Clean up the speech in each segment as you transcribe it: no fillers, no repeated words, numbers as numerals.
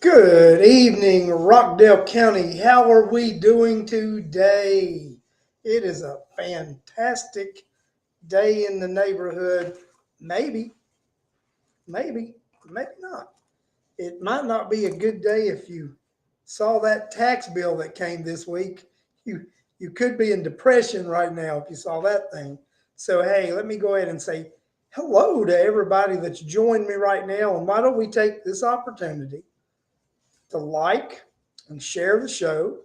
Good evening, Rockdale County. How are we doing today? It is a fantastic day in the neighborhood. Maybe, maybe, maybe not. It might not be a good day if you saw that tax bill that came this week. You you could be in depression right now if you saw that thing. So hey, let me go ahead and say hello to everybody that's joined me right now. And why don't we take this opportunity to like and share the show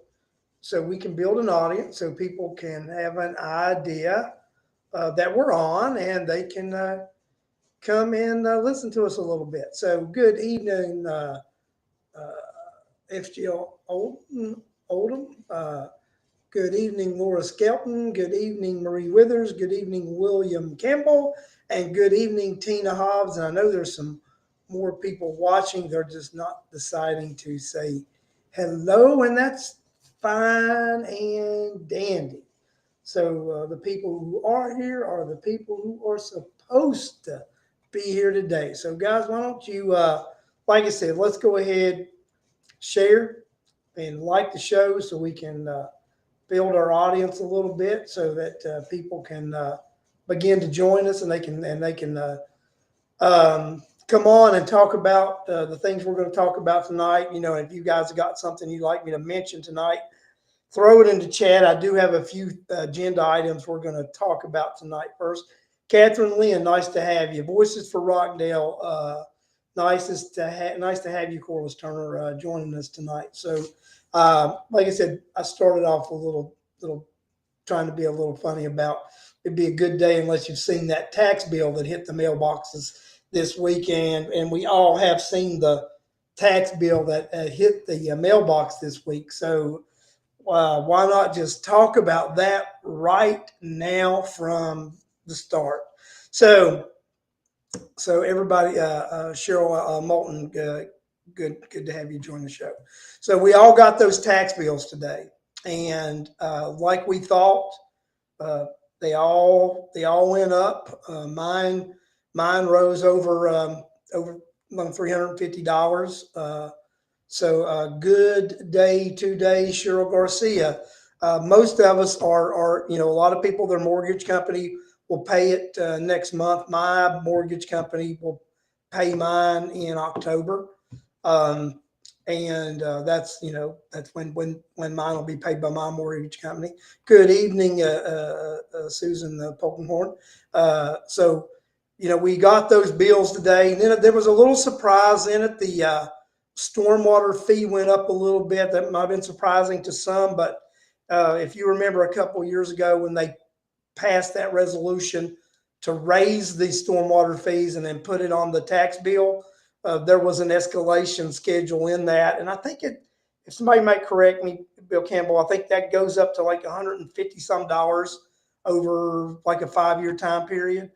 so we can build an audience so people can have an idea that we're on and they can come and listen to us a little bit. So, good evening, FGL Oldham. Good evening, Laura Skelton. Good evening, Marie Withers. Good evening, William Campbell. And good evening, Tina Hobbs. And I know there's some more people watching. They're just not deciding to say hello, and that's fine and dandy. So the people who are here are the people who are supposed to be here today. So, guys, why don't you, like I said, let's go ahead, share, and like the show so we can build our audience a little bit so that people can begin to join us and they can come on and talk about the things we're going to talk about tonight. You know, if you guys have got something you'd like me to mention tonight, throw it into chat. I do have a few agenda items we're going to talk about tonight. First, Catherine Lynn, nice to have you. Voices for Rockdale. Nice to have you, Corliss Turner, joining us tonight. So, like I said, I started off a little trying to be a little funny about it'd be a good day unless you've seen that tax bill that hit the mailboxes this weekend, and we all have seen the tax bill that hit the mailbox this week. So why not just talk about that right now from the start? So, so everybody, Cheryl Moulton, good to have you join the show. So we all got those tax bills today, and like we thought, uh, they all went up. Mine rose over $350. So good day today, Cheryl Garcia. Most of us are a lot of people, their mortgage company will pay it next month. My mortgage company will pay mine in October. Um, and that's when mine will be paid by my mortgage company. Good evening, Susan Polkenhorn. So we got those bills today, and then there was a little surprise in it. The stormwater fee went up a little bit. That might have been surprising to some, but if you remember a couple of years ago when they passed that resolution to raise the stormwater fees and then put it on the tax bill, there was an escalation schedule in that. And I think if somebody might correct me, Bill Campbell, I think that goes up to like 150 some dollars over like a 5 year time period.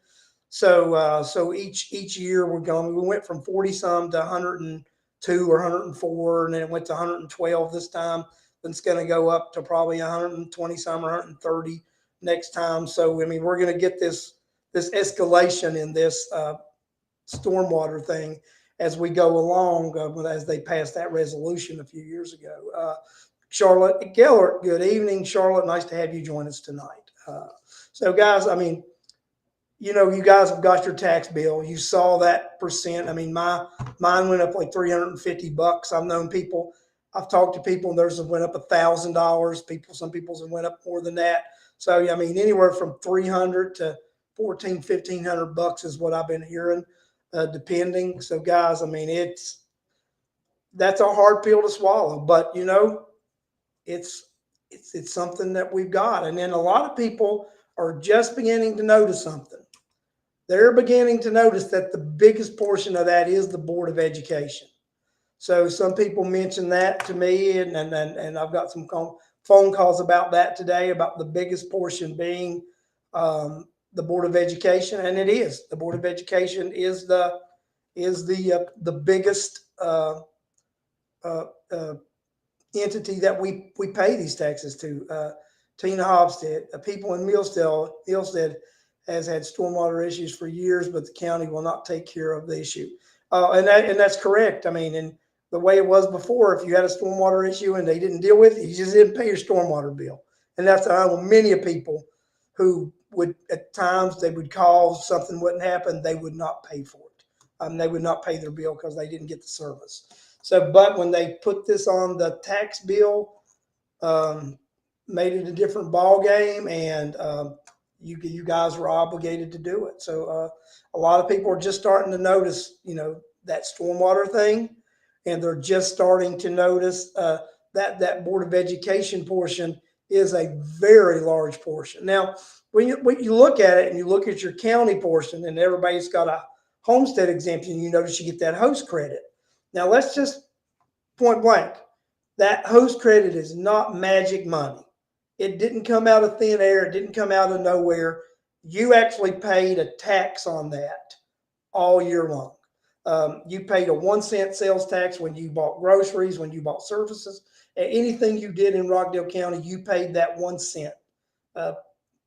So each year we went from 40 some to 102 or 104, and then it went to 112 this time. Then it's going to go up to probably 120 some or 130 next time. So I mean, we're going to get this escalation in this stormwater thing as we go along, as they passed that resolution a few years ago. Charlotte Gellert, good evening, Charlotte. Nice to have you join us tonight. So, guys, I mean, you guys have got your tax bill. You saw that percent. I mean, mine went up like $350. I've talked to people, and theirs have went up $1,000. Some people's have went up more than that. So I mean, anywhere from 300 to 1,500 is what I've been hearing, depending. So guys, I mean, that's a hard pill to swallow, but it's it's something that we've got. And then a lot of people are just beginning to notice something. They're beginning to notice that the biggest portion of that is the Board of Education. So some people mentioned that to me, and I've got some phone calls about that today, about the biggest portion being the Board of Education, and it is. The Board of Education is the biggest uh, uh, entity that we pay these taxes to. Tina Hobstead, people in Millstead has had stormwater issues for years, but the county will not take care of the issue. And that's correct. I mean, and the way it was before. If you had a stormwater issue and they didn't deal with it, you just didn't pay your stormwater bill. And that's many people who would, at times, they would call, something wouldn't happen, they would not pay for it. They would not pay their bill because they didn't get the service. So, but when they put this on the tax bill, made it a different ball game, and you guys were obligated to do it. So a lot of people are just starting to notice, that stormwater thing, and they're just starting to notice that Board of Education portion is a very large portion. Now, when you look at it and you look at your county portion, and everybody's got a homestead exemption, you notice you get that host credit. Now, let's just point blank, that host credit is not magic money. It didn't come out of thin air. It didn't come out of nowhere. You actually paid a tax on that all year long. You paid a 1 cent sales tax when you bought groceries, when you bought services. Anything you did in Rockdale County, you paid that 1 cent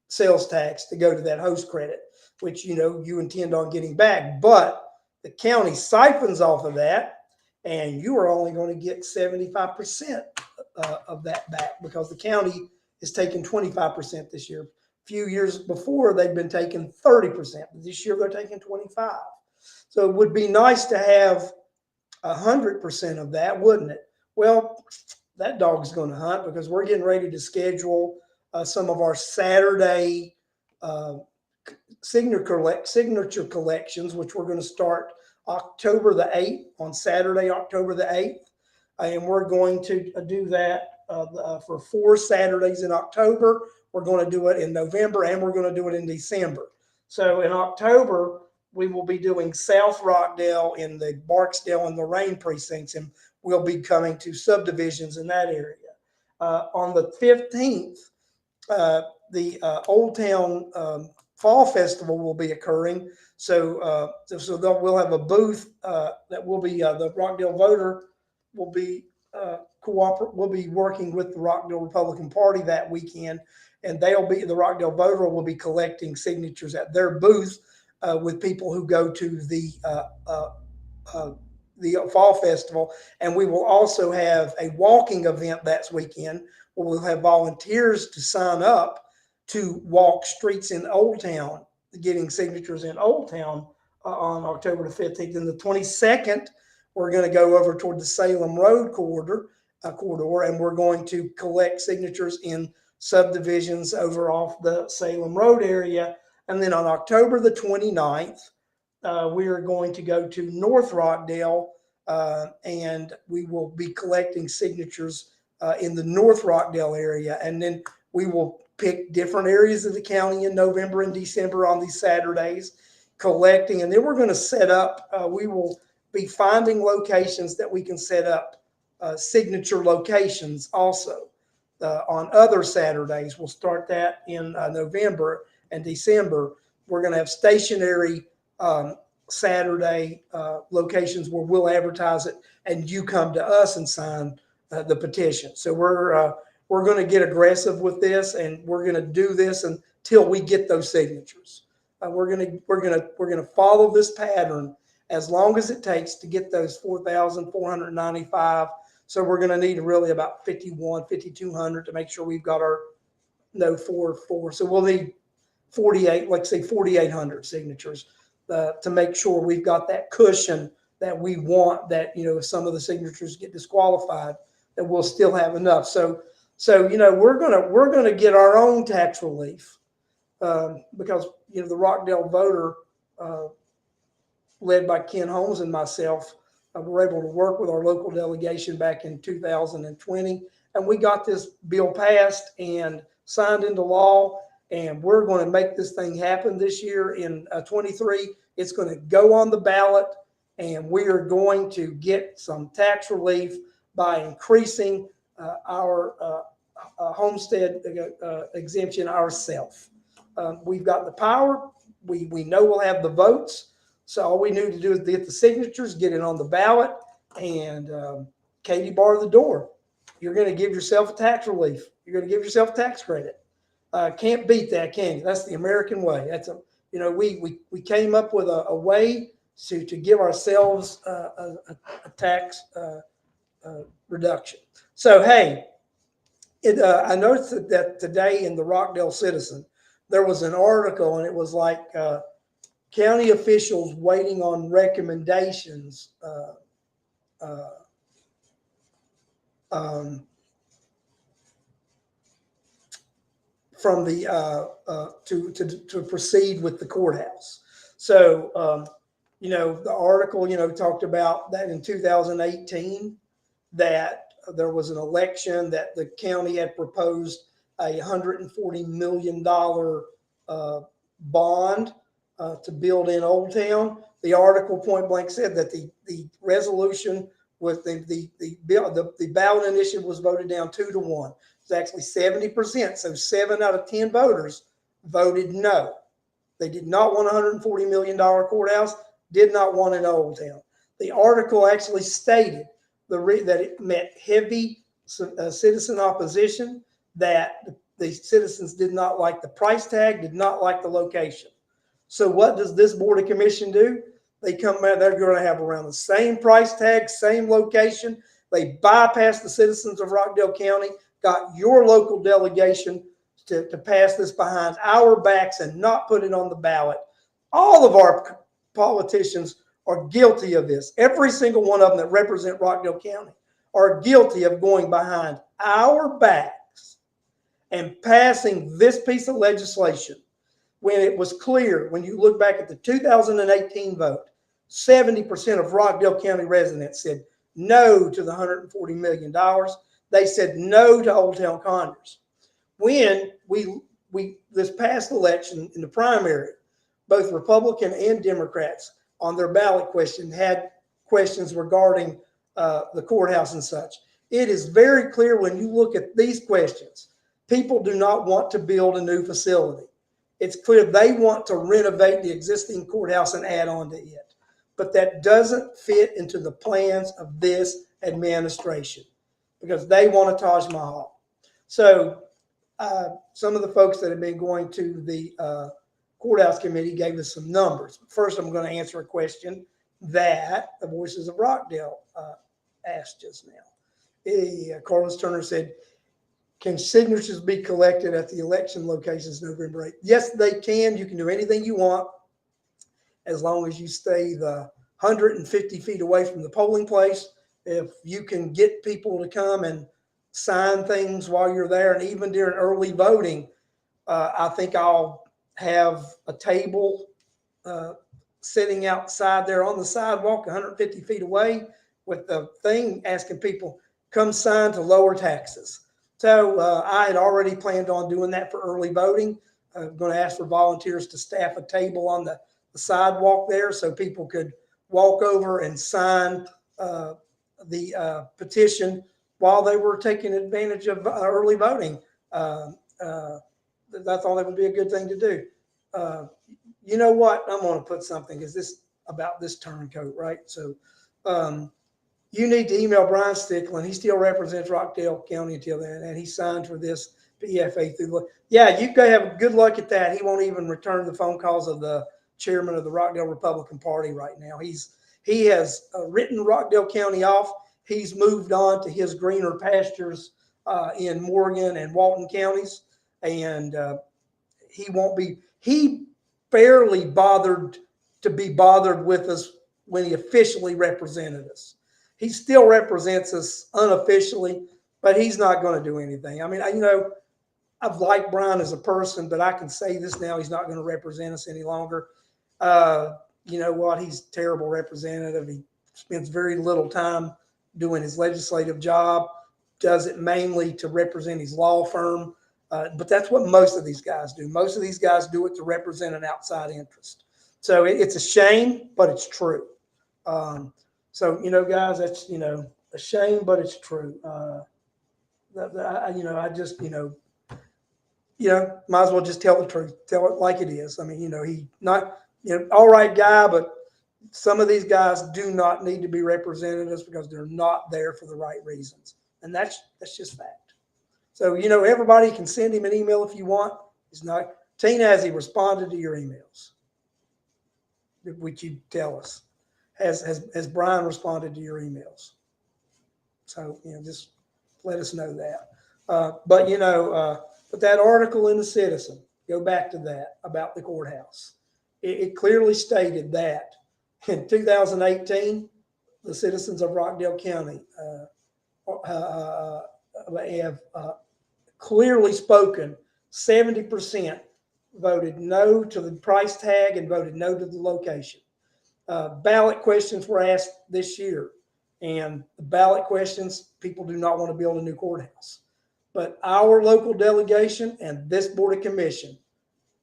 sales tax to go to that host credit, which you intend on getting back. But the county siphons off of that, and you are only going to get 75% of that back, because the county is taking 25% this year. A few years before, they've been taking 30%. But this year, they're taking 25%. So it would be nice to have 100% of that, wouldn't it? Well, that dog's going to hunt, because we're getting ready to schedule some of our Saturday signature collections, which we're going to start October the 8th, on Saturday, October the 8th. And we're going to do that for 4 Saturdays in October. We're going to do it in November, and we're going to do it in December. So in October, we will be doing South Rockdale in the Barksdale and Lorraine precincts, and we'll be coming to subdivisions in that area. On the 15th, the Old Town Fall Festival will be occurring. So we'll have a booth that will be the Rockdale Voter will be we'll be working with the Rockdale Republican Party that weekend, and the Rockdale Voter will be collecting signatures at their booth with people who go to the Fall Festival. And we will also have a walking event that weekend, where we'll have volunteers to sign up to walk streets in Old Town, getting signatures in Old Town on October the 15th. And the 22nd, we're going to go over toward the Salem Road corridor, and we're going to collect signatures in subdivisions over off the Salem Road area. And then on October the 29th, we are going to go to North Rockdale, and we will be collecting signatures in the North Rockdale area. And then we will pick different areas of the county in November and December on these Saturdays, collecting. And then we're going to set up, we will be finding locations that we can set up signature locations also on other Saturdays. We'll start that in November and December. We're going to have stationary Saturday locations where we'll advertise it, and you come to us and sign the petition. So we're going to get aggressive with this, and we're going to do this until we get those signatures. We're going to follow this pattern as long as it takes to get those 4,495. So we're going to need really about 5,200 to make sure we've got our 4. So we'll need 48, like say 4,800 signatures to make sure we've got that cushion that we want, that, if some of the signatures get disqualified, that we'll still have enough. So we're going to get our own tax relief because, the Rockdale Voter, led by Ken Holmes and myself, were able to work with our local delegation back in 2020. And we got this bill passed and signed into law. And we're going to make this thing happen this year in 23. It's going to go on the ballot, and we are going to get some tax relief by increasing our homestead exemption ourselves. We've got the power. We know we'll have the votes. So all we need to do is get the signatures, get it on the ballot, and Katie bar the door. You're going to give yourself a tax relief. You're going to give yourself a tax credit. Can't beat that, can you? That's the American way. That's we came up with a way to give ourselves a tax reduction. So, hey, I noticed that today in the Rockdale Citizen, there was an article, and it was like county officials waiting on recommendations from the to proceed with the courthouse. So the article talked about that in 2018 that there was an election that the county had proposed a $140 million bond to build in Old Town. The article point blank said that the resolution was the ballot initiative was voted down 2-1. It's actually 70%. So 7 out of 10 voters voted no. They did not want a $140 million courthouse, did not want it in Old Town. The article actually stated that it met heavy citizen opposition, that the citizens did not like the price tag, did not like the location. So what does this Board of Commission do? They come out, they're going to have around the same price tag, same location. They bypass the citizens of Rockdale County, got your local delegation to pass this behind our backs and not put it on the ballot. All of our politicians are guilty of this. Every single one of them that represent Rockdale County are guilty of going behind our backs and passing this piece of legislation when it was clear, when you look back at the 2018 vote, 70% of Rockdale County residents said no to the $140 million. They said no to Old Town Condos. When we this past election in the primary, both Republican and Democrats on their ballot question had questions regarding the courthouse and such. It is very clear when you look at these questions, people do not want to build a new facility. It's clear they want to renovate the existing courthouse and add on to it. But that doesn't fit into the plans of this administration because they want a Taj Mahal. So some of the folks that have been going to the courthouse committee gave us some numbers. First, I'm going to answer a question that the Voices of Rockdale asked just now. Carlos Turner said, can signatures be collected at the election locations November 8th? Yes, they can. You can do anything you want as long as you stay the 150 feet away from the polling place. If you can get people to come and sign things while you're there, and even during early voting, I think I'll have a table sitting outside there on the sidewalk 150 feet away with the thing asking people, come sign to lower taxes. So I had already planned on doing that for early voting. I'm going to ask for volunteers to staff a table on the sidewalk there so people could walk over and sign the petition while they were taking advantage of early voting. I thought that would be a good thing to do. You know what? I'm going to put something. Is this about this turncoat, right? So you need to email Brian Stickland. He still represents Rockdale County until then, and he signed for this PFA through. Yeah, you can have good luck at that. He won't even return the phone calls of the chairman of the Rockdale Republican Party right now. He has written Rockdale County off. He's moved on to his greener pastures in Morgan and Walton counties, and he barely bothered to be bothered with us when he officially represented us. He still represents us unofficially, but he's not going to do anything. I mean, I've liked Brian as a person, but I can say this now, he's not going to represent us any longer. You know what? He's a terrible representative. He spends very little time doing his legislative job, does it mainly to represent his law firm. But that's what most of these guys do. Most of these guys do it to represent an outside interest. So it's a shame, but it's true. So, guys, that's, a shame, but it's true. I just, might as well just tell the truth, tell it like it is. I mean, he not, all right guy, but some of these guys do not need to be representatives because they're not there for the right reasons. And that's just fact. So, everybody can send him an email if you want. He's not. Tina, has he responded to your emails? Would you tell us? Has Brian responded to your emails? So, just let us know that. But that article in the Citizen, go back to that about the courthouse. It clearly stated that in 2018, the citizens of Rockdale County have clearly spoken. 70% voted no to the price tag and voted no to the location. Ballot questions were asked this year, and the ballot questions, people do not want to build a new courthouse. But our local delegation and this Board of Commission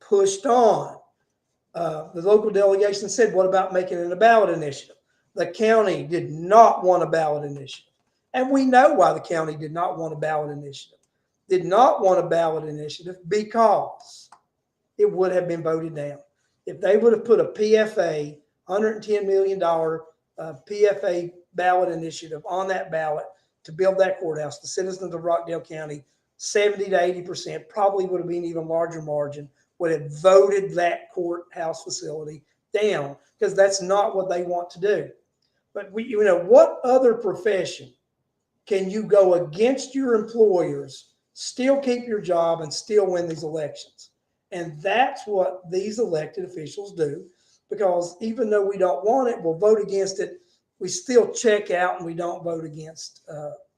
pushed on. The local delegation said, what about making it a ballot initiative? The county did not want a ballot initiative. And we know why the county did not want a ballot initiative. Did not want a ballot initiative because it would have been voted down. If they would have put a PFA, $110 million PFA ballot initiative on that ballot to build that courthouse, the citizens of Rockdale County, 70 to 80%, probably would have been even larger margin, would have voted that courthouse facility down, because that's not what they want to do. But what other profession can you go against your employers, still keep your job, and still win these elections? And that's what these elected officials do, because even though we don't want it, we'll vote against it. We still check out and we don't vote against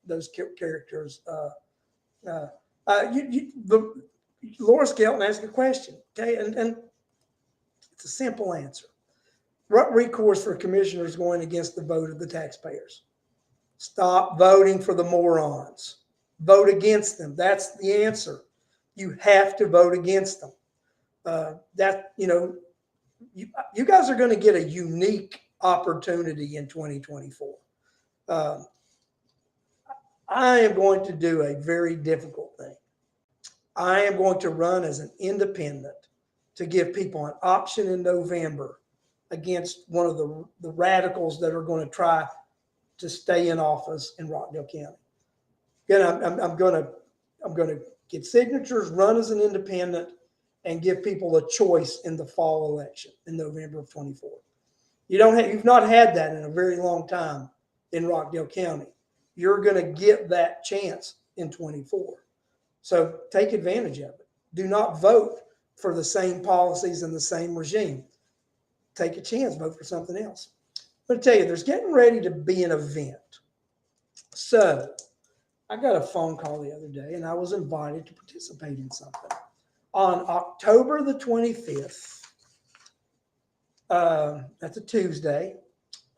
those characters. Laura Skelton asked a question, okay, and it's a simple answer. What recourse for commissioners going against the vote of the taxpayers? Stop voting for the morons. Vote against them. That's the answer. You have to vote against them. You guys are going to get a unique opportunity in 2024. I am going to do a very difficult thing. I am going to run as an independent to give people an option in November against one of the radicals that are going to try to stay in office in Rockdale County. Again, I'm going to get signatures, run as an independent, and give people a choice in the fall election in November of 24. You've not had that in a very long time in Rockdale County. You're going to get that chance in 24. So take advantage of it. Do not vote for the same policies and the same regime. Take a chance, vote for something else. I'm going to tell you, there's getting ready to be an event. So I got a phone call the other day, and I was invited to participate in something. On October the 25th, that's a Tuesday,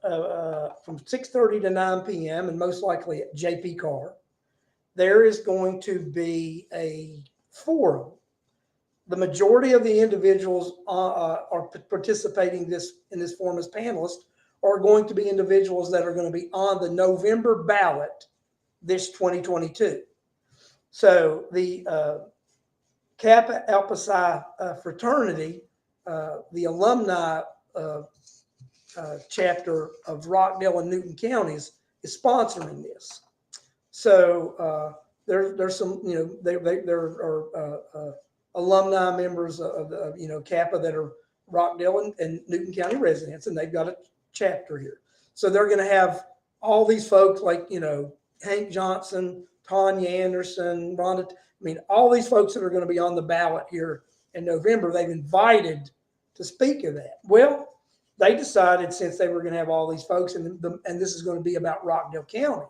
from 6:30 to 9 p.m., and most likely at JP Carr, there is going to be a forum. The majority of the individuals are participating in this forum as panelists are going to be individuals that are going to be on the November ballot this 2022. So the Kappa Alpha Psi fraternity, the alumni chapter of Rockdale and Newton counties, is sponsoring this. So there's some, there are alumni members of Kappa that are Rockdale and Newton County residents, and they've got a chapter here. So they're going to have all these folks like, Hank Johnson, Tanya Anderson, Rhonda, all these folks that are going to be on the ballot here in November, they've invited to speak of that. Well, they decided, since they were going to have all these folks, and this is going to be about Rockdale County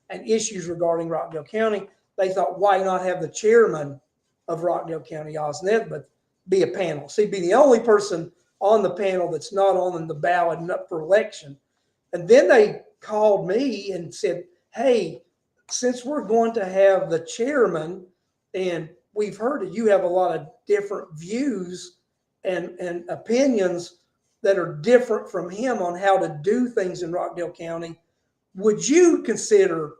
and issues regarding Rockdale County, they thought, why not have the chairman of Rockdale County, Oz Nesbitt, be a panel? So he'd be the only person on the panel that's not on the ballot and up for election. And then they called me and said, hey, since we're going to have the chairman, and we've heard that you have a lot of different views and opinions that are different from him on how to do things in Rockdale County, would you consider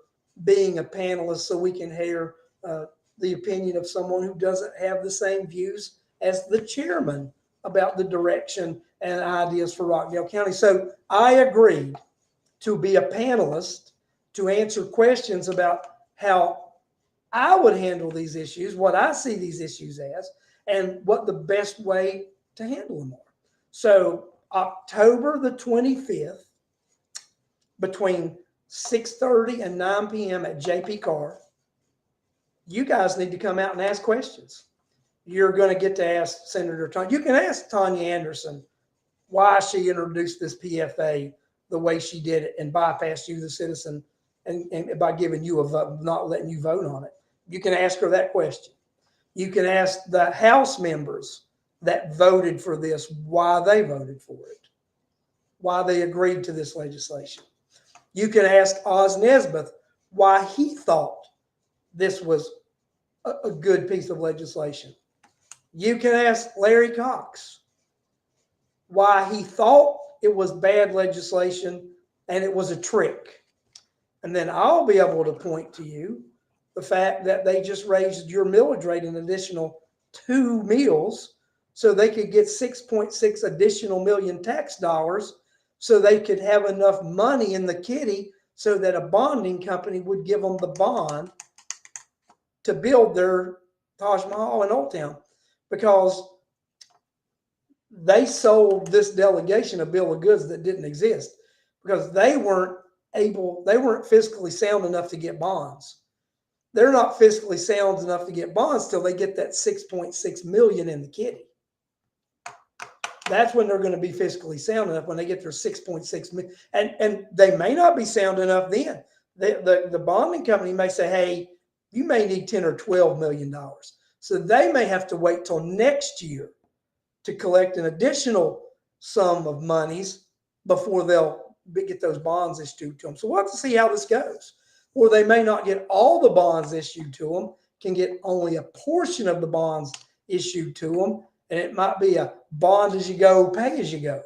being a panelist so we can hear the opinion of someone who doesn't have the same views as the chairman about the direction and ideas for Rockdale County? So I agreed to be a panelist to answer questions about how I would handle these issues, what I see these issues as, and what the best way to handle them are. So October the 25th, between 6:30 and 9 p.m. at JP Carr. You guys need to come out and ask questions. You're going to get to ask Senator Tanya. You can ask Tanya Anderson why she introduced this PFA the way she did it and bypassed you, the citizen, and by giving you a vote, not letting you vote on it. You can ask her that question. You can ask the House members that voted for this why they voted for it, why they agreed to this legislation. You can ask Oz Nesbitt why he thought this was a good piece of legislation. You can ask Larry Cox why he thought it was bad legislation and it was a trick. And then I'll be able to point to you the fact that they just raised your millage rate an additional 2 mills so they could get 6.6 additional million tax dollars so they could have enough money in the kitty so that a bonding company would give them the bond to build their Taj Mahal in Old Town, because they sold this delegation a bill of goods that didn't exist because they weren't fiscally sound enough to get bonds. They're not fiscally sound enough to get bonds till they get that 6.6 million in the kitty. That's when they're going to be fiscally sound enough, when they get their 6.6 million. And they may not be sound enough then. The bonding company may say, hey, you may need 10 or 12 million dollars. So they may have to wait till next year to collect an additional sum of monies before they'll get those bonds issued to them. So we'll have to see how this goes. Or they may not get all the bonds issued to them, can get only a portion of the bonds issued to them, and it might be a bond as you go, pay as you go.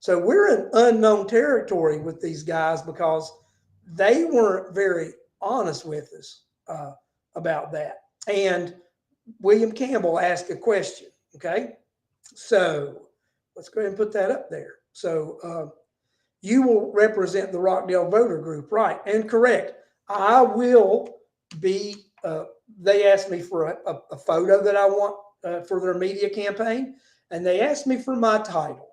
So we're in unknown territory with these guys because they weren't very honest with us about that. And William Campbell asked a question, okay? So let's go ahead and put that up there. So you will represent the Rockdale voter group, right? And correct. I will be, they asked me for a photo that I want for their media campaign, and they asked me for my title.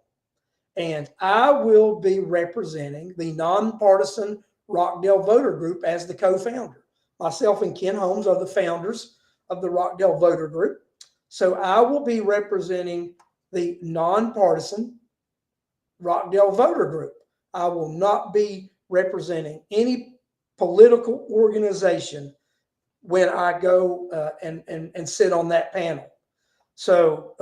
And I will be representing the nonpartisan Rockdale voter group as the co-founder. Myself and Ken Holmes are the founders of the Rockdale voter group. So I will be representing the nonpartisan Rockdale voter group. I will not be representing any political organization when I go and sit on that panel. So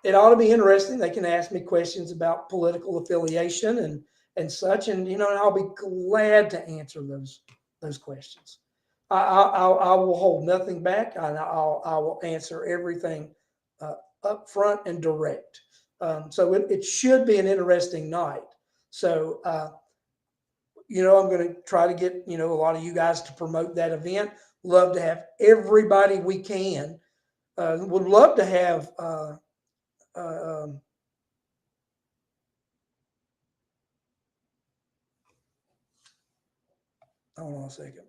it ought to be interesting. They can ask me questions about political affiliation and such, and I'll be glad to answer those questions. I will hold nothing back. I will answer everything up front and direct. So it should be an interesting night. So, I'm going to try to get, a lot of you guys to promote that event. Love to have everybody we can. Would love to have, hold on a second.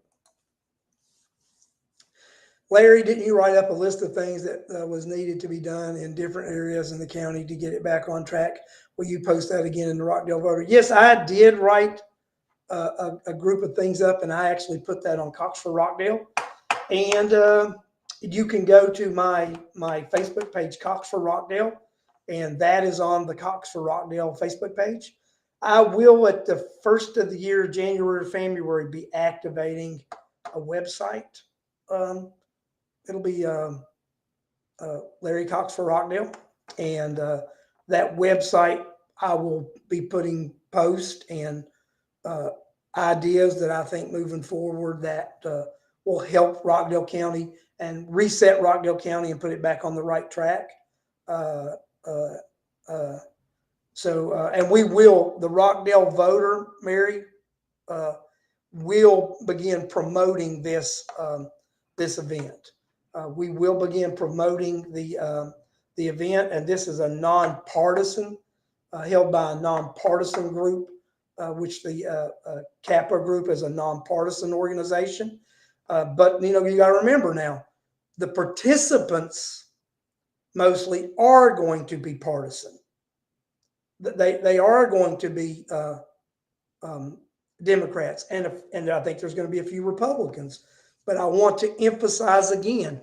Larry, didn't you write up a list of things that was needed to be done in different areas in the county to get it back on track? Will you post that again in the Rockdale Voter? Yes, I did write a group of things up, and I actually put that on Cox for Rockdale. And you can go to my Facebook page, Cox for Rockdale, and that is on the Cox for Rockdale Facebook page. I will, at the first of the year, January or February, be activating a website. It'll be Larry Cox for Rockdale, and that website I will be putting posts and ideas that I think moving forward that will help Rockdale County and reset Rockdale County and put it back on the right track. And we will, the Rockdale voter, Mary, will begin promoting this event. We will begin promoting the event, and this is a nonpartisan, held by a nonpartisan group, which the CAPA group is a nonpartisan organization. But you got to remember now, the participants mostly are going to be partisan. They are going to be Democrats, and I think there's going to be a few Republicans. But I want to emphasize again,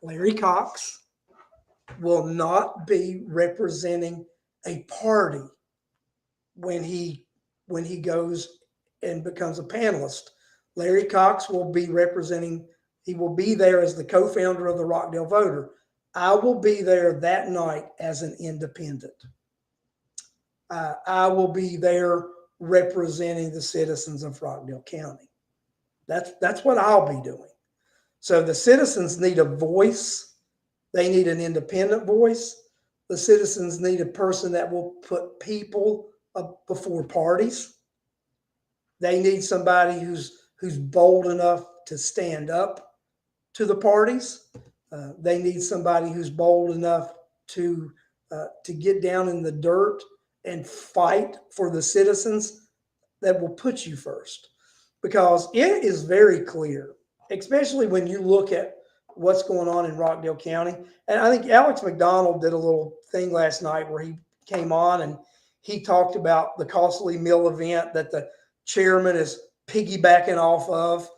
Larry Cox will not be representing a party when he goes and becomes a panelist. Larry Cox will be representing. He will be there as the co-founder of the Rockdale Voter. I will be there that night as an independent. I will be there representing the citizens of Rockdale County. That's what I'll be doing. So the citizens need a voice. They need an independent voice. The citizens need a person that will put people before parties. They need somebody who's bold enough to stand up to the parties. They need somebody who's bold enough to get down in the dirt and fight for the citizens that will put you first. Because it is very clear, especially when you look at what's going on in Rockdale County. And I think Alex McDonald did a little thing last night where he came on and he talked about the costly meal event that the chairman is piggybacking off of,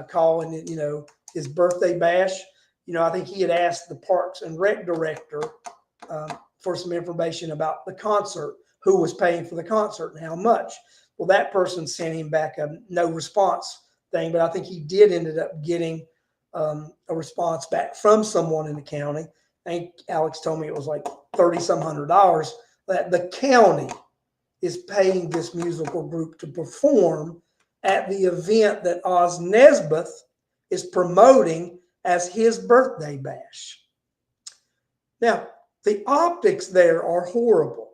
calling it, his birthday bash. I think he had asked the Parks and Rec director for some information about the concert, who was paying for the concert and how much. Well, that person sent him back a no response thing, but I think he did ended up getting a response back from someone in the county. I think Alex told me it was like $30-some hundred that the county is paying this musical group to perform at the event that Oz Nesbeth is promoting as his birthday bash. Now, the optics there are horrible.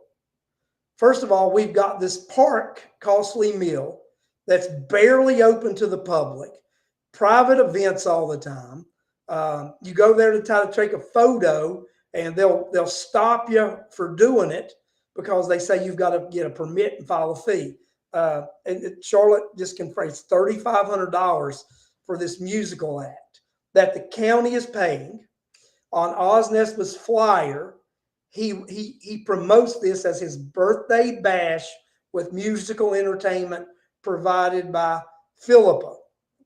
First of all, we've got this park costly meal that's barely open to the public, private events all the time. You go there to try to take a photo, and they'll stop you for doing it because they say you've got to get a permit and file a fee. And Charlotte just confirmed $3,500 for this musical act that the county is paying. On Oz Nesbith's flyer, he promotes this as his birthday bash with musical entertainment provided by Philippa,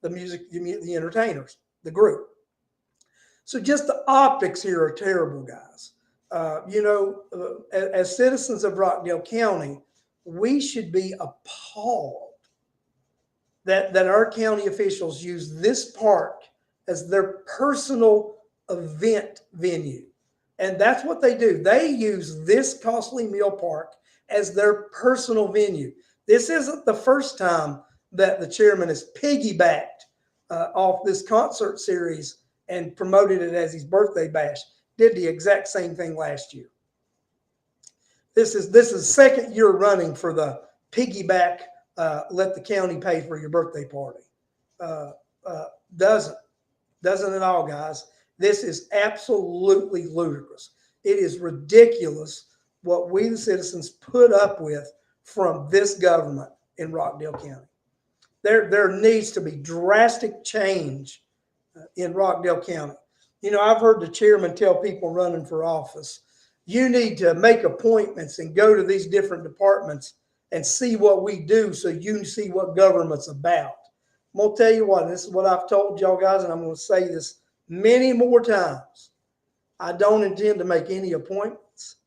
the entertainers, the group. So just the optics here are terrible, guys. As citizens of Rockdale County, we should be appalled that our county officials use this park as their personal event venue. And that's what they do. They use this costly meal park as their personal venue. This isn't the first time that the chairman has piggybacked off this concert series and promoted it as his birthday bash. Did the exact same thing last year. This is second year running for the piggyback. Let the county pay for your birthday party. Doesn't at all, guys. This is absolutely ludicrous. It is ridiculous what we, the citizens, put up with from this government in Rockdale County. There needs to be drastic change in Rockdale County. I've heard the chairman tell people running for office, you need to make appointments and go to these different departments and see what we do so you can see what government's about. I'm going to tell you what, this is what I've told y'all guys, and I'm going to say this many more times. I don't intend to make any appointments.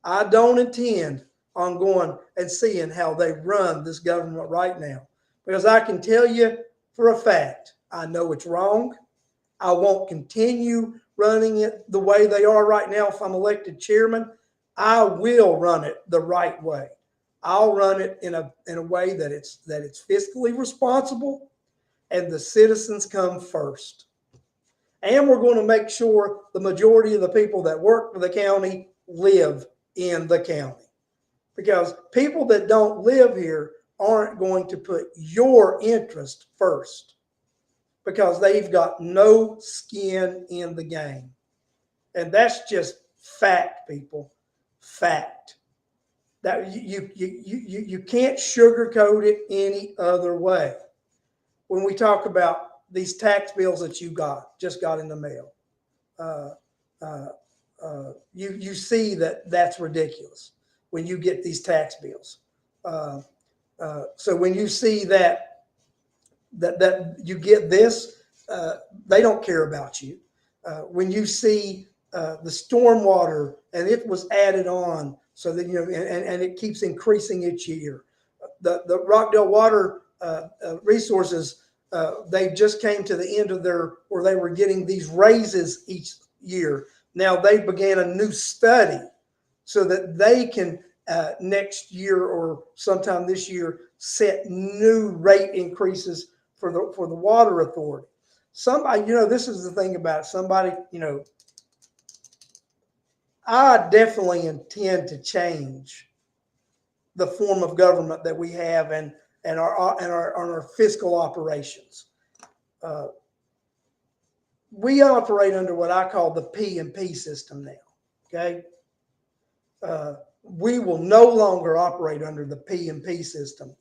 I don't intend on going and seeing how they run this government right now, because I can tell you for a fact, I know it's wrong. I won't continue running it the way they are right now. If I'm elected chairman, I will run it the right way. I'll run it in a way that it's fiscally responsible and the citizens come first. And we're going to make sure the majority of the people that work for the county live in the county. Because people that don't live here aren't going to put your interest first, because they've got no skin in the game. And that's just fact, people. Fact. That you can't sugarcoat it any other way. When we talk about these tax bills that you just got in the mail, you see that's ridiculous when you get these tax bills. So when you see that you get this, they don't care about you. When you see the stormwater and it was added on, so that and it keeps increasing each year. The Rockdale water resources, they just came to the end of where they were getting these raises each year. Now they began a new study so that they can next year or sometime this year set new rate increases for the water authority. Somebody, this is the thing about it. Somebody, I definitely intend to change the form of government that we have and our fiscal operations. We operate under what I call the P&P system now. Okay, we will no longer operate under the P&P system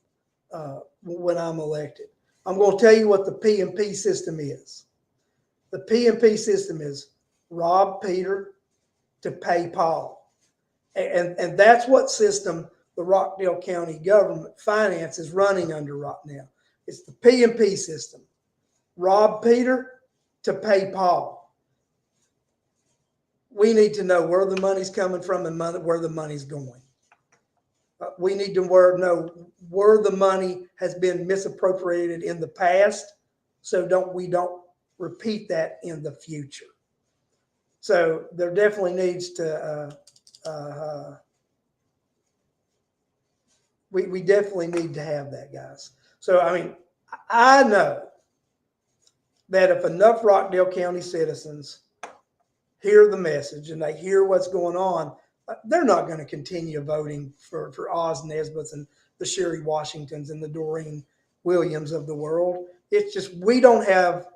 when I'm elected. I'm going to tell you what the P&P system is. The P&P system is rob Peter to pay Paul. And that's what system the Rockdale County government finance is running under right now. It's the P&P system. Rob Peter to pay Paul. We need to know where the money's coming from and where the money's going. We need to know where the money has been misappropriated in the past, so we don't repeat that in the future. So there definitely needs to we definitely need to have that, guys. So I mean, I know that if enough Rockdale County citizens hear the message and they hear what's going on, they're not going to continue voting for Oz Nesbitt's and the Sherry Washingtons and the Doreen Williams of the world. It's just we don't have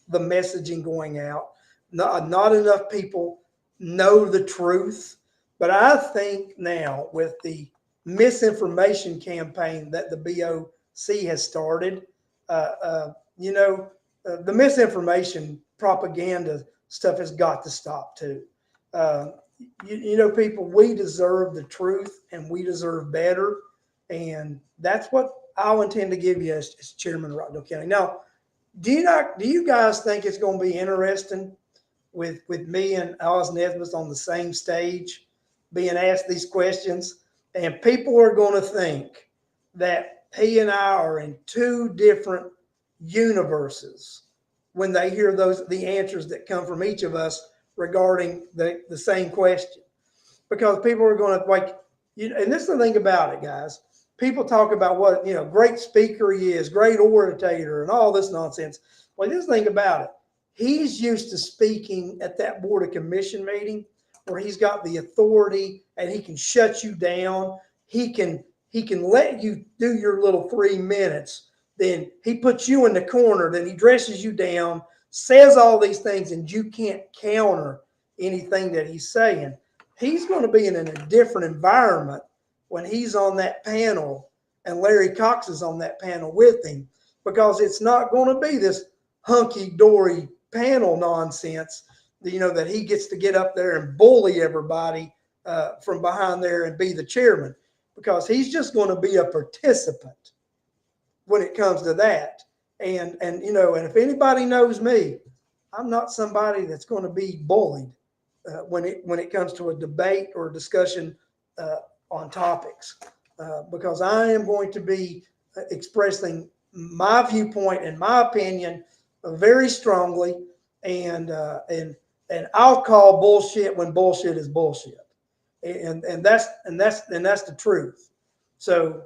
the messaging going out. Not enough people know the truth. But I think now with the misinformation campaign that the BOC has started, the misinformation propaganda stuff has got to stop too. People, we deserve the truth and we deserve better. And that's what I'll intend to give you as chairman of Rockdale County. Now, do you guys think it's going to be interesting with me and Oz Nesbitt on the same stage being asked these questions? And people are going to think that he and I are in two different universes when they hear the answers that come from each of us regarding the same question. Because people are going to and this is the thing about it, guys. People talk about what, great speaker he is, great orator, and all this nonsense. Well, this thing about it, he's used to speaking at that Board of Commission meeting where he's got the authority and he can shut you down. He can let you do your little 3 minutes. Then he puts you in the corner. Then he dresses you down, says all these things, and you can't counter anything that he's saying. He's going to be in a different environment when he's on that panel and Larry Cox is on that panel with him, because it's not going to be this hunky-dory panel nonsense, that he gets to get up there and bully everybody from behind there and be the chairman, because he's just going to be a participant when it comes to that. And if anybody knows me, I'm not somebody that's going to be bullied when it comes to a debate or a discussion on topics, because I am going to be expressing my viewpoint and my opinion very strongly, and I'll call bullshit when bullshit is bullshit, and that's the truth. So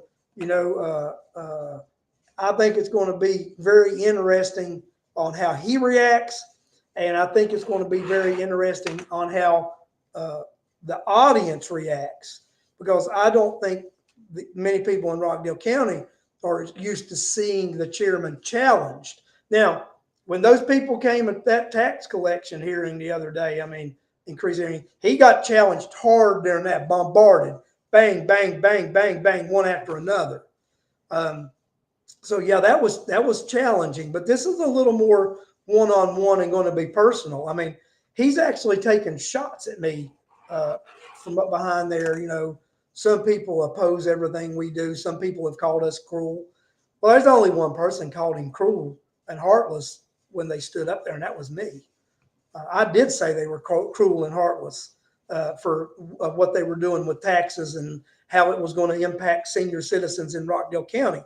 I think it's going to be very interesting on how he reacts, and I think it's going to be very interesting on how the audience reacts, because I don't think many people in Rockdale County are used to seeing the chairman challenged. Now, when those people came at that tax collection hearing the other day, increased hearing, he got challenged hard during that, bombarded, bang, bang, bang, bang, bang, one after another. So yeah, that was challenging, but this is a little more one-on-one and going to be personal. He's actually taking shots at me from up behind there, Some people oppose everything we do. Some people have called us cruel. Well, there's only one person called him cruel and heartless when they stood up there, and that was me. I did say they were cruel and heartless for what they were doing with taxes and how it was going to impact senior citizens in Rockdale County.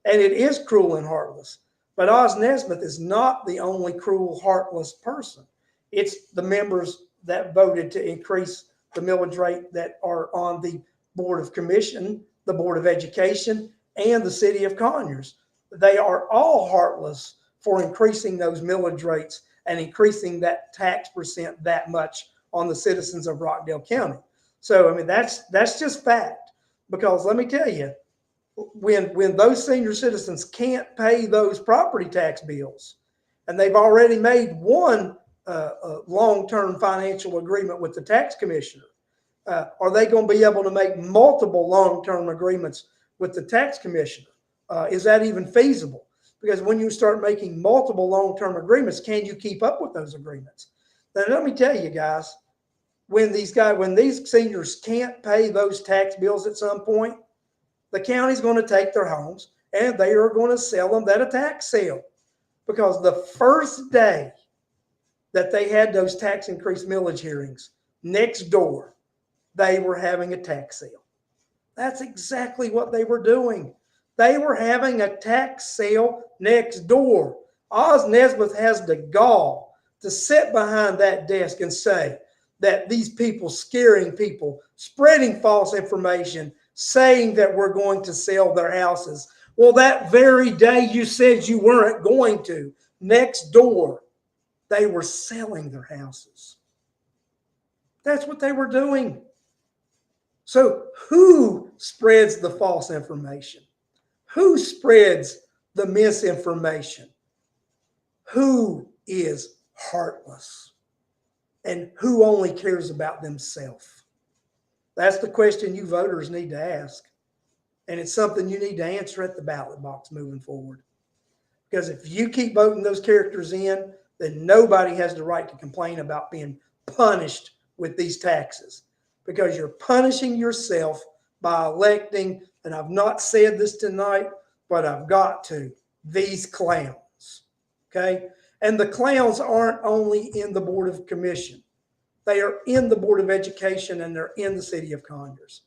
And it is cruel and heartless. But Oz Nesmith is not the only cruel, heartless person. It's the members that voted to increase the millage rate that are on the Board of Commission, the Board of Education, and the City of Conyers. They are all heartless for increasing those millage rates and increasing that tax percent that much on the citizens of Rockdale County. So, I mean, that's just fact. Because let me tell you, when those senior citizens can't pay those property tax bills, and they've already made one long-term financial agreement with the tax commissioner, are they going to be able to make multiple long-term agreements with the tax commissioner? Is that even feasible? Because when you start making multiple long-term agreements, can you keep up with those agreements? Then let me tell you guys, when these seniors can't pay those tax bills at some point, the county's going to take their homes and they are going to sell them at a tax sale. Because the first day that they had those tax increase millage hearings, next door, they were having a tax sale. That's exactly what they were doing. They were having a tax sale next door. Oz Nesmith has the gall to sit behind that desk and say that these people scaring people, spreading false information, saying that we're going to sell their houses. Well, that very day you said you weren't going to, next door, they were selling their houses. That's what they were doing. So who spreads the false information? Who spreads the misinformation? Who is heartless? And who only cares about themselves? That's the question you voters need to ask. And it's something you need to answer at the ballot box moving forward. Because if you keep voting those characters in, then nobody has the right to complain about being punished with these taxes. Because you're punishing yourself by electing, and I've not said this tonight, but I've got to, these clowns. Okay? And the clowns aren't only in the Board of Commission. They are in the Board of Education and they're in the City of Conyers.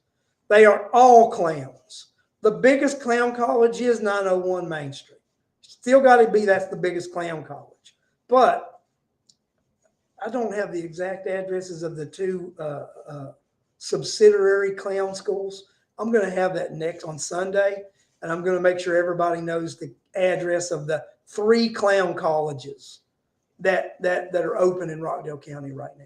They are all clowns. The biggest clown college is 901 Main Street. Still got to be, that's the biggest clown college. But I don't have the exact addresses of the two subsidiary clown schools. I'm going to have that next on Sunday, and I'm going to make sure everybody knows the address of the 3 clown colleges that are open in Rockdale County right now.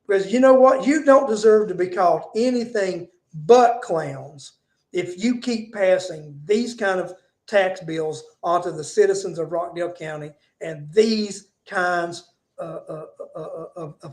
Because you know what? You don't deserve to be called anything but clowns if you keep passing these kind of tax bills onto the citizens of Rockdale County and these kinds of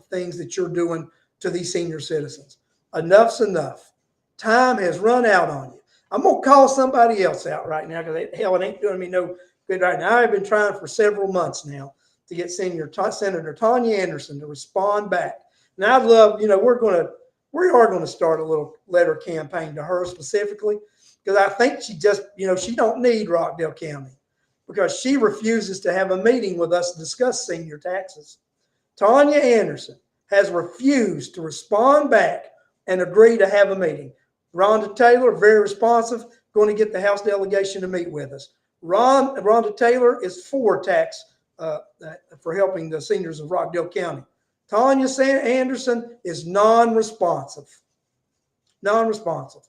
things that you're doing to these senior citizens. Enough's enough. Time has run out on you. I'm going to call somebody else out right now because hell, it ain't doing me no good right now. I've been trying for several months now to get Senator Tanya Anderson to respond back. And I'd love, we are going to start a little letter campaign to her specifically because I think she just, she don't need Rockdale County because she refuses to have a meeting with us to discuss senior taxes. Tanya Anderson has refused to respond back and agree to have a meeting. Rhonda Taylor, very responsive, going to get the House delegation to meet with us. Rhonda Taylor is for tax for helping the seniors of Rockdale County. Tanya Anderson is non-responsive. Non-responsive.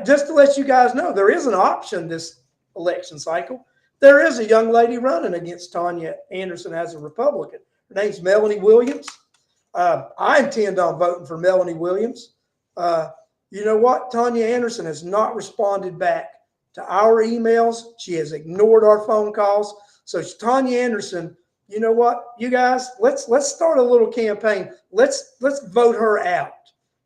Just to let you guys know, there is an option this election cycle. There is a young lady running against Tanya Anderson as a Republican. Her name's Melanie Williams. I intend on voting for Melanie Williams. You know what? Tanya Anderson has not responded back to our emails. She has ignored our phone calls. So Tanya Anderson, you know what, you guys, let's start a little campaign. Let's vote her out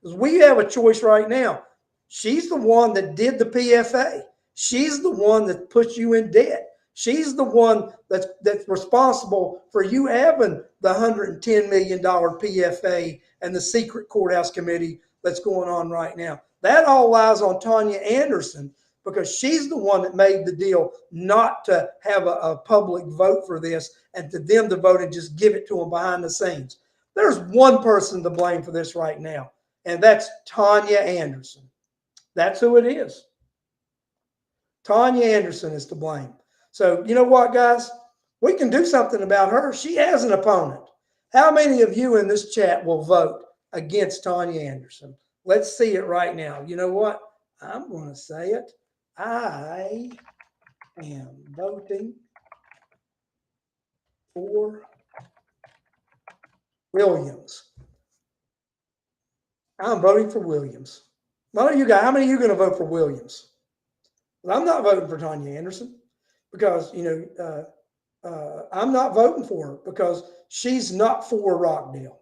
because we have a choice right now. She's the one that did the PFA. She's the one that puts you in debt. She's the one that's responsible for you having the $110 million PFA and the secret courthouse committee that's going on right now. That all lies on Tanya Anderson because she's the one that made the deal not to have a public vote for this and to them to vote and just give it to them behind the scenes. There's one person to blame for this right now, and that's Tanya Anderson. That's who it is. Tanya Anderson is to blame. So you know what, guys? We can do something about her. She has an opponent. How many of you in this chat will vote against Tanya Anderson? Let's see it right now. You know what? I'm going to say it. I am voting for Williams. I'm voting for Williams. How many of you are going to vote for Williams? Well, I'm not voting for Tanya Anderson because, I'm not voting for her because she's not for Rockdale.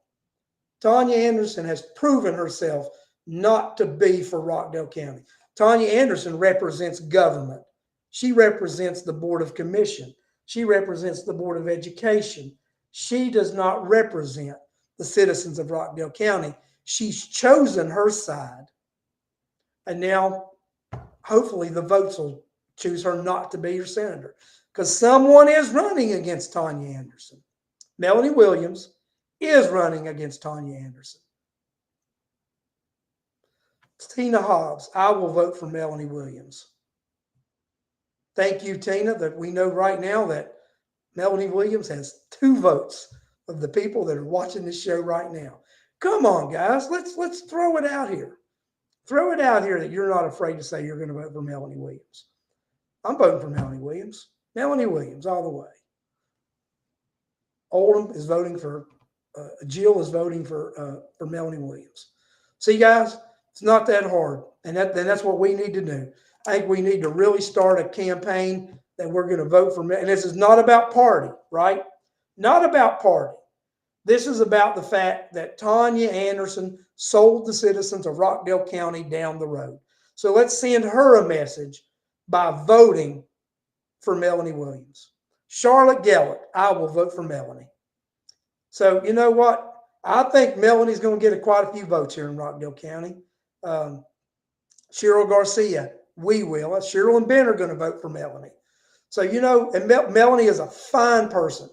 Tanya Anderson has proven herself not to be for Rockdale County. Tanya Anderson represents government. She represents the Board of Commission. She represents the Board of Education. She does not represent the citizens of Rockdale County. She's chosen her side. And now, hopefully, the votes will choose her not to be your senator because someone is running against Tanya Anderson. Melanie Williams is running against Tanya Anderson. Tina Hobbs, I will vote for Melanie Williams. Thank you, Tina, that we know right now that Melanie Williams has 2 votes of the people that are watching this show right now. Come on, guys, let's throw it out here. Throw it out here that you're not afraid to say you're going to vote for Melanie Williams. I'm voting for Melanie Williams. Melanie Williams all the way. Oldham is voting for, Jill is voting for Melanie Williams. See, guys, it's not that hard. And that's what we need to do. I think we need to really start a campaign that we're going to vote for. And this is not about party, right? Not about party. This is about the fact that Tanya Anderson sold the citizens of Rockdale County down the road. So let's send her a message by voting for Melanie Williams. Charlotte Gellert, I will vote for Melanie. So you know what? I think Melanie's going to get quite a few votes here in Rockdale County. Cheryl Garcia, we will. Cheryl and Ben are going to vote for Melanie. So, and Melanie is a fine person.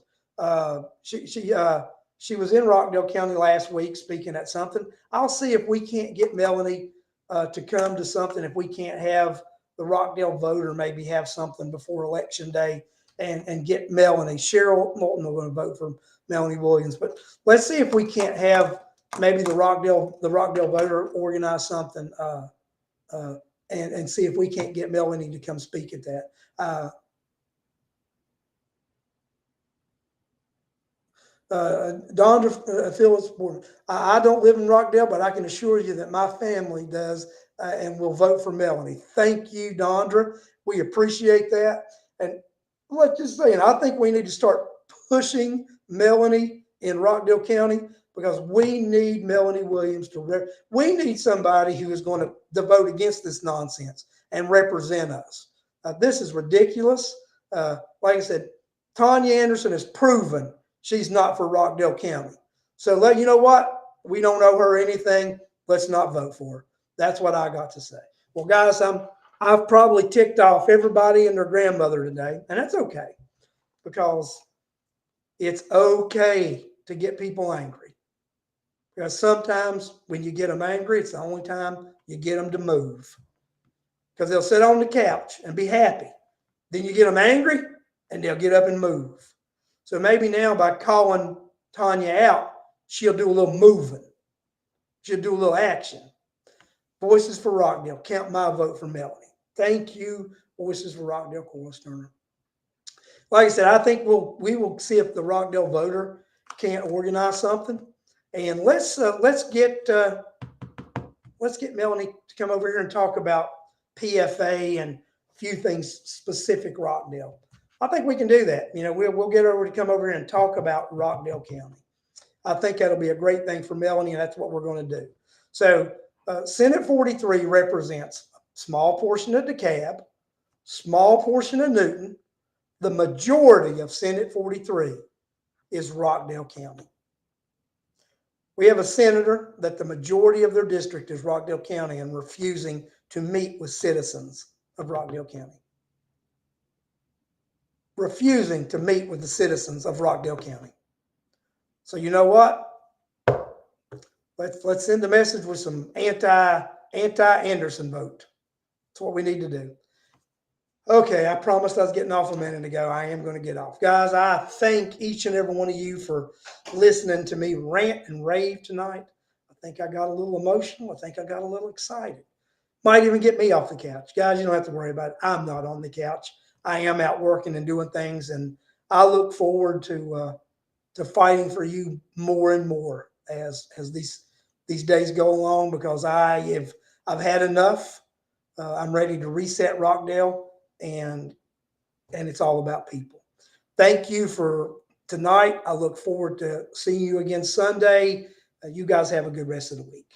She was in Rockdale County last week speaking at something. I'll see if we can't get Melanie to come to something, if we can't have the Rockdale voter maybe have something before Election Day and get Melanie. Cheryl Moulton are going to vote for Melanie Williams. But let's see if we can't have maybe the Rockdale voter organize something and see if we can't get Melanie to come speak at that. Dondra Phillips, I don't live in Rockdale, but I can assure you that my family does and will vote for Melanie. Thank you, Dondra. We appreciate that. And let's just say, and I think we need to start pushing Melanie in Rockdale County because we need Melanie Williams we need somebody who is going to vote against this nonsense and represent us. This is ridiculous. Like I said, Tanya Anderson has proven she's not for Rockdale County. So you know what? We don't owe her anything. Let's not vote for her. That's what I got to say. Well, guys, I've probably ticked off everybody and their grandmother today, and that's okay because it's okay to get people angry. Because sometimes when you get them angry, it's the only time you get them to move. Because they'll sit on the couch and be happy. Then you get them angry, and they'll get up and move. So maybe now by calling Tanya out, she'll do a little moving. She'll do a little action. Voices for Rockdale. Count my vote for Melanie. Thank you, Voices for Rockdale, Cora Turner. Like I said, I think we will see if the Rockdale voter can't organize something, and let's get Melanie to come over here and talk about PFA and a few things specific Rockdale. I think we can do that. We'll get her to come over here and talk about Rockdale County. I think that'll be a great thing for Melanie, and that's what we're going to do. So Senate 43 represents a small portion of DeKalb, small portion of Newton. The majority of Senate 43 is Rockdale County. We have a senator that the majority of their district is Rockdale County and refusing to meet with citizens of Rockdale County. Refusing to meet with the citizens of Rockdale County. So you know what? Let's send a message with some anti-Anderson vote. That's what we need to do. Okay, I promised I was getting off a minute ago. I am going to get off. Guys, I thank each and every one of you for listening to me rant and rave tonight. I think I got a little emotional. I think I got a little excited. Might even get me off the couch. Guys, you don't have to worry about it. I'm not on the couch. I am out working and doing things, and I look forward to fighting for you more and more as these days go along, because I've had enough. I'm ready to reset Rockdale, and it's all about people. Thank you for tonight. I look forward to seeing you again Sunday. You guys have a good rest of the week.